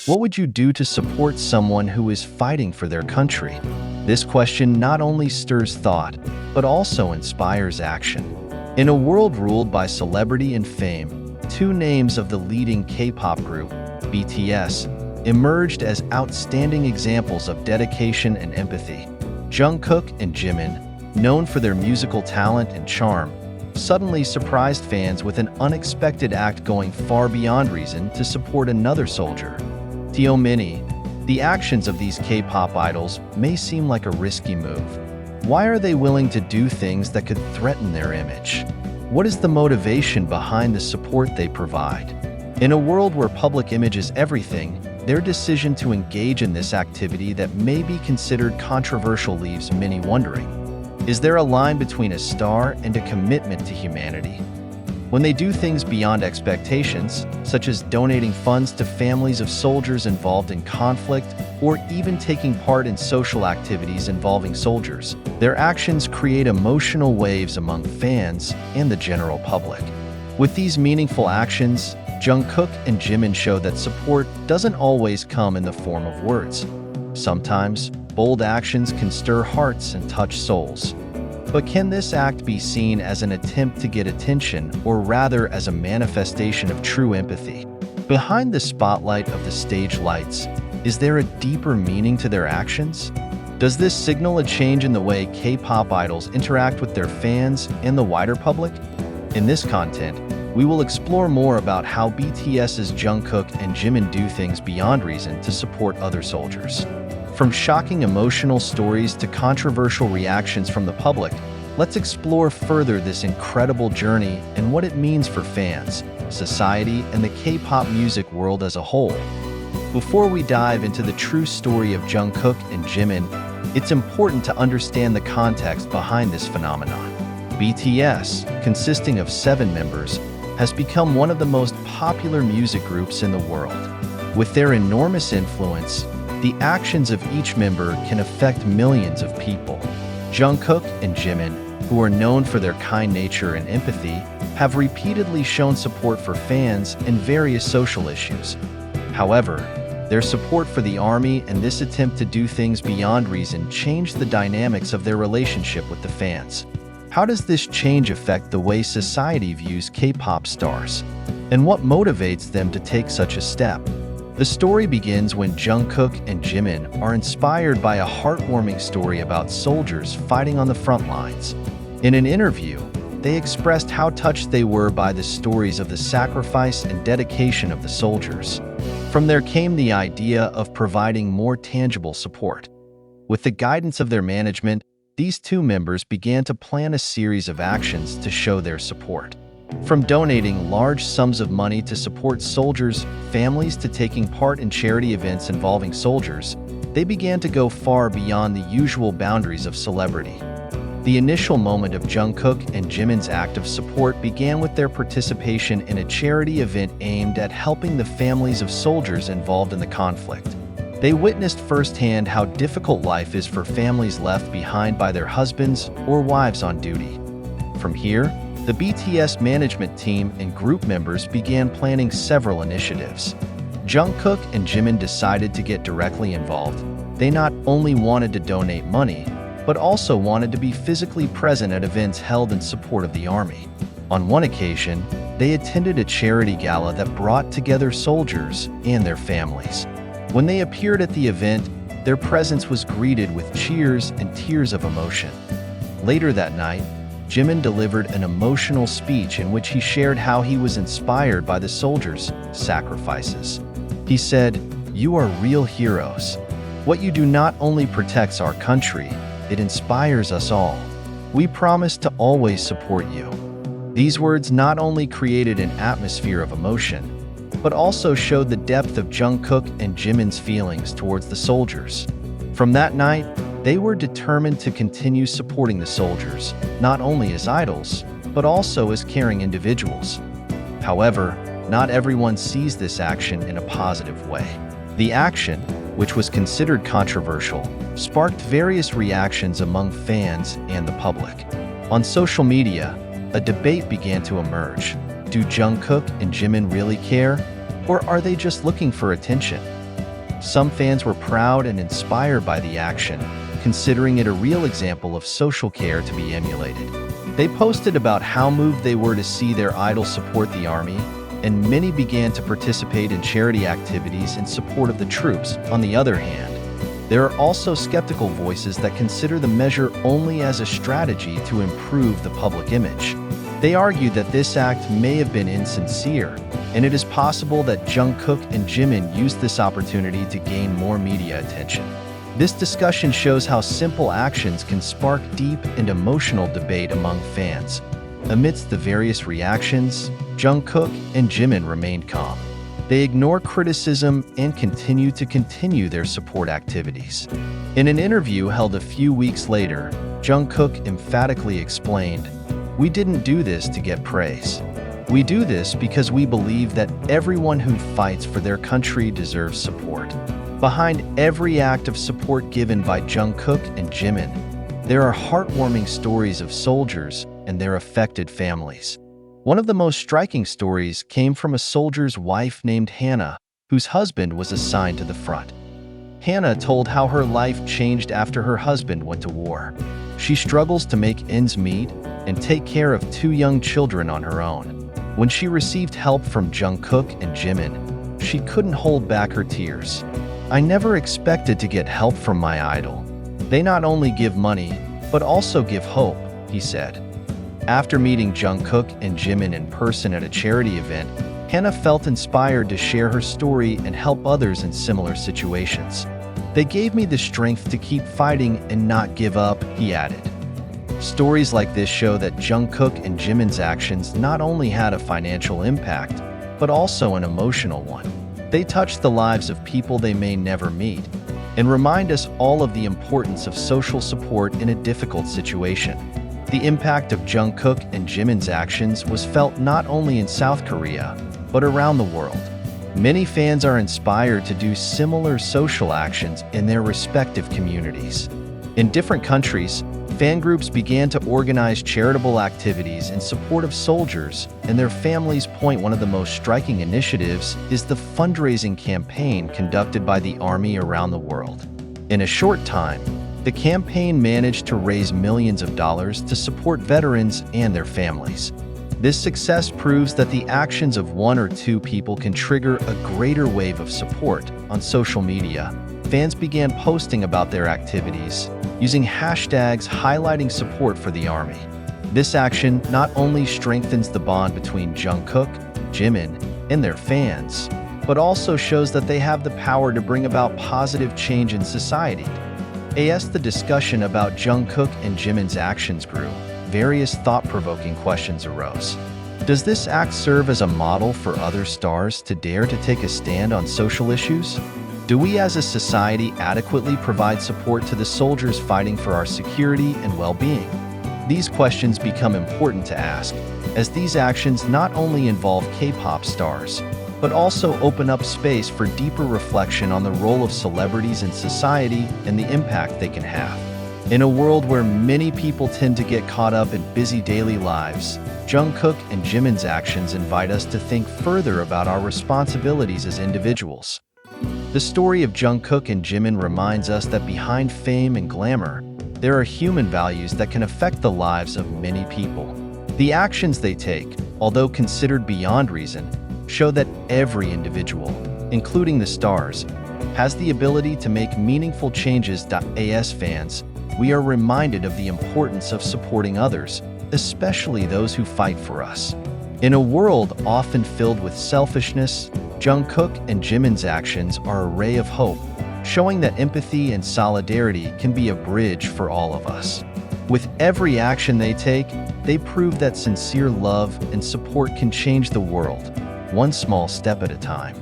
What would you do to support someone who is fighting for their country? This question not only stirs thought, but also inspires action. In a world ruled by celebrity and fame, two names of the leading K-pop group, BTS, emerged as outstanding examples of dedication and empathy. Jungkook and Jimin, known for their musical talent and charm, suddenly surprised fans with an unexpected act going far beyond reason to support another soldier. To many, the actions of these K-pop idols may seem like a risky move. Why are they willing to do things that could threaten their image? What is the motivation behind the support they provide? In a world where public image is everything, their decision to engage in this activity that may be considered controversial leaves many wondering. Is there a line between a star and a commitment to humanity? When they do things beyond expectations, such as donating funds to families of soldiers involved in conflict, or even taking part in social activities involving soldiers, their actions create emotional waves among fans and the general public. With these meaningful actions, Jungkook and Jimin show that support doesn't always come in the form of words. Sometimes, bold actions can stir hearts and touch souls. But can this act be seen as an attempt to get attention, or rather as a manifestation of true empathy? Behind the spotlight of the stage lights, is there a deeper meaning to their actions? Does this signal a change in the way K-pop idols interact with their fans and the wider public? In this content, we will explore more about how BTS's Jungkook and Jimin do things beyond reason to support other soldiers. From shocking emotional stories to controversial reactions from the public, let's explore further this incredible journey and what it means for fans, society, and the K-pop music world as a whole. Before we dive into the true story of Jungkook and Jimin, it's important to understand the context behind this phenomenon. BTS, consisting of 7 members, has become one of the most popular music groups in the world. With their enormous influence, the actions of each member can affect millions of people. Jungkook and Jimin, who are known for their kind nature and empathy, have repeatedly shown support for fans in various social issues. However, their support for the army and this attempt to do things beyond reason changed the dynamics of their relationship with the fans. How does this change affect the way society views K-pop stars? And what motivates them to take such a step? The story begins when Jungkook and Jimin are inspired by a heartwarming story about soldiers fighting on the front lines. In an interview, they expressed how touched they were by the stories of the sacrifice and dedication of the soldiers. From there came the idea of providing more tangible support. With the guidance of their management, these two members began to plan a series of actions to show their support. From donating large sums of money to support soldiers' families to taking part in charity events involving soldiers, they began to go far beyond the usual boundaries of celebrity. The initial moment of Jungkook and Jimin's act of support began with their participation in a charity event aimed at helping the families of soldiers involved in the conflict. They witnessed firsthand how difficult life is for families left behind by their husbands or wives on duty. From here, the BTS management team and group members began planning several initiatives. Jungkook and Jimin decided to get directly involved. They not only wanted to donate money, but also wanted to be physically present at events held in support of the army. On one occasion, they attended a charity gala that brought together soldiers and their families. When they appeared at the event, their presence was greeted with cheers and tears of emotion. Later that night, Jimin delivered an emotional speech in which he shared how he was inspired by the soldiers' sacrifices. He said, "You are real heroes. What you do not only protects our country, it inspires us all. We promise to always support you." These words not only created an atmosphere of emotion, but also showed the depth of Jungkook and Jimin's feelings towards the soldiers. From that night, they were determined to continue supporting the soldiers, not only as idols, but also as caring individuals. However, not everyone sees this action in a positive way. The action, which was considered controversial, sparked various reactions among fans and the public. On social media, a debate began to emerge. Do Jungkook and Jimin really care? Or are they just looking for attention? Some fans were proud and inspired by the action, considering it a real example of social care to be emulated. They posted about how moved they were to see their idol support the army, and many began to participate in charity activities in support of the troops. On the other hand, there are also skeptical voices that consider the measure only as a strategy to improve the public image. They argue that this act may have been insincere, and it is possible that Jungkook and Jimin used this opportunity to gain more media attention. This discussion shows how simple actions can spark deep and emotional debate among fans. Amidst the various reactions, Jungkook and Jimin remained calm. They ignore criticism and continue their support activities. In an interview held a few weeks later, Jungkook emphatically explained, "We didn't do this to get praise. We do this because we believe that everyone who fights for their country deserves support." Behind every act of support given by Jungkook and Jimin, there are heartwarming stories of soldiers and their affected families. One of the most striking stories came from a soldier's wife named Hannah, whose husband was assigned to the front. Hannah told how her life changed after her husband went to war. She struggles to make ends meet and take care of 2 young children on her own. When she received help from Jungkook and Jimin, she couldn't hold back her tears. "I never expected to get help from my idol. They not only give money, but also give hope," he said. After meeting Jungkook and Jimin in person at a charity event, Hannah felt inspired to share her story and help others in similar situations. "They gave me the strength to keep fighting and not give up," he added. Stories like this show that Jungkook and Jimin's actions not only had a financial impact, but also an emotional one. They touched the lives of people they may never meet, and remind us all of the importance of social support in a difficult situation. The impact of Jungkook and Jimin's actions was felt not only in South Korea, but around the world. Many fans are inspired to do similar social actions in their respective communities. In different countries, fan groups began to organize charitable activities in support of soldiers and their families. One of the most striking initiatives is the fundraising campaign conducted by the army around the world. In a short time, the campaign managed to raise millions of dollars to support veterans and their families. This success proves that the actions of 1 or 2 people can trigger a greater wave of support. On social media, fans began posting about their activities, using hashtags highlighting support for the army. This action not only strengthens the bond between Jungkook, Jimin, and their fans, but also shows that they have the power to bring about positive change in society. As the discussion about Jungkook and Jimin's actions grew, various thought-provoking questions arose. Does this act serve as a model for other stars to dare to take a stand on social issues? Do we as a society adequately provide support to the soldiers fighting for our security and well-being? These questions become important to ask, as these actions not only involve K-pop stars, but also open up space for deeper reflection on the role of celebrities in society and the impact they can have. In a world where many people tend to get caught up in busy daily lives, Jungkook and Jimin's actions invite us to think further about our responsibilities as individuals. The story of Jungkook and Jimin reminds us that behind fame and glamour, there are human values that can affect the lives of many people. The actions they take, although considered beyond reason, show that every individual, including the stars, has the ability to make meaningful changes. As fans, we are reminded of the importance of supporting others, especially those who fight for us. In a world often filled with selfishness, Jungkook and Jimin's actions are a ray of hope, showing that empathy and solidarity can be a bridge for all of us. With every action they take, they prove that sincere love and support can change the world, one small step at a time.